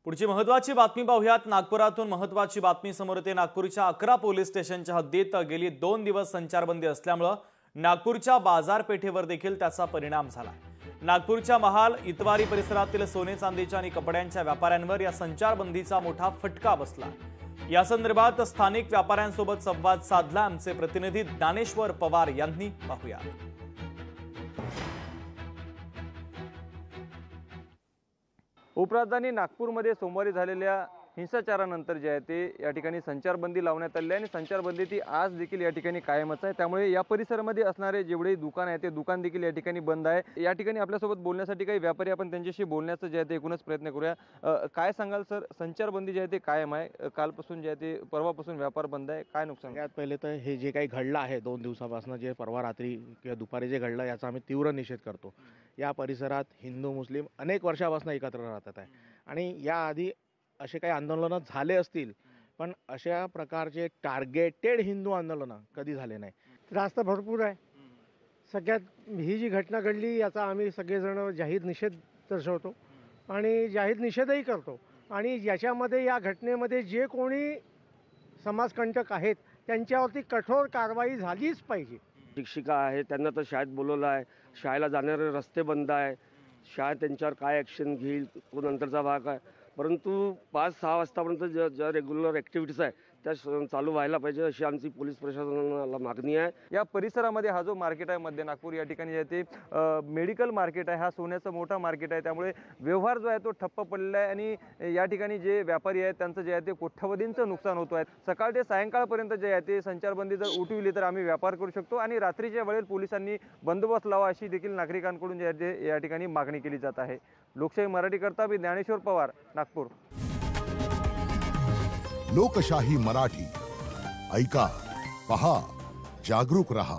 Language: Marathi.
पुढची महत्त्वाची बातमी पाहूयात। नागपुरातून महत्त्वाची बातमी समोर येते। नागपूरच्या 11 पोलीस स्टेशनच्या हद्दीत गेली 2 दिवस संचारबंदी असल्यामुळे नागपूरच्या बाजारपेठेवर देखील त्याचा परिणाम झाला। नागपूरच्या महाल इतवारी परिसरातील सोने चांदीच्या आणि कपड्यांच्या व्यापाऱ्यांवर या संचारबंदीचा मोठा फटका बसला। या संदर्भात स्थानिक व्यापाऱ्यांसोबत संवाद साधला आमचे प्रतिनिधी ज्ञानेश्वर पवार यांनी। पाहूया। उपराजधानी नागपूरमध्ये सोमवारी झालेल्या हिंसाचारानंतर जे आहे ते या ठिकाणी संचारबंदी लावण्यात आली आणि संचारबंदी ती आज देखील या ठिकाणी कायमच आहे। त्यामुळे या परिसरामध्ये असणारे जेवढे दुकान आहे ते दुकान देखील या ठिकाणी बंद आहे। या ठिकाणी आपल्यासोबत बोलण्यासाठी काही व्यापारी आपण त्यांच्याशी बोलण्याचा जे आहे ते एकूणच प्रयत्न करूया। काय सांगाल सर, संचारबंदी जे आहे ते कायम आहे, कालपासून जे आहे ते परवापासून व्यापार बंद आहे, काय नुकसान? सगळ्यात पहिले तर हे जे काही घडलं आहे 2 दिवसापासून, जे परवा रात्री किंवा दुपारी जे घडलं याचा आम्ही तीव्र निषेध करतो। या परिसरात हिंदू मुस्लिम अनेक वर्षापासून एकत्र राहतात आहे आणि याआधी असे काही आंदोलनं झाले असतील, पण अशा प्रकारचे टार्गेटेड हिंदू आंदोलनं कधी झाले नाही। त्रास तर भरपूर आहे। सगळ्यात ही जी घटना घडली याचा आम्ही सगळेजण जाहीर निषेध दर्शवतो आणि जाहीर निषेधही करतो आणि याच्यामध्ये या घटनेमध्ये जे कोणी समाजकंटक आहेत त्यांच्यावरती कठोर कारवाई झालीच पाहिजे। शिक्षिका आहे त्यांना तर शाळेत बोलवलं आहे, शाळेला जाणारे रस्ते बंद आहे, शाळा त्यांच्यावर काय ॲक्शन घेईल तो नंतरचा भाग आहे। परंतु 5-6 वाजतापर्यंत ज्या रेग्युलर ॲक्टिव्हिटीज आहे त्या चालू व्हायला पाहिजे अशी आमची पोलीस प्रशासनाला मागणी आहे। या परिसरामध्ये हा जो मार्केट आहे मध्य नागपूर या ठिकाणी जे ते मेडिकल मार्केट आहे, हा सोन्याचा मोठा मार्केट आहे, त्यामुळे व्यवहार जो आहे तो ठप्प पडलेला आहे आणि या ठिकाणी जे व्यापारी आहेत त्यांचं जे आहे ते कोट्यवधींचं नुकसान होतो आहे। सकाळ ते सायंकाळपर्यंत जे आहे ते संचारबंदी जर उठविली तर आम्ही व्यापार करू शकतो आणि रात्रीच्या वेळेत पोलिसांनी बंदोबस्त लावा अशी देखील नागरिकांकडून जे आहे ते या ठिकाणी मागणी केली जात आहे। लोकशाही मराठीकरता मी ज्ञानेश्वर पवार, नागपूर। लोकशाही मराठी ऐका, पहा, जागरूक रहा।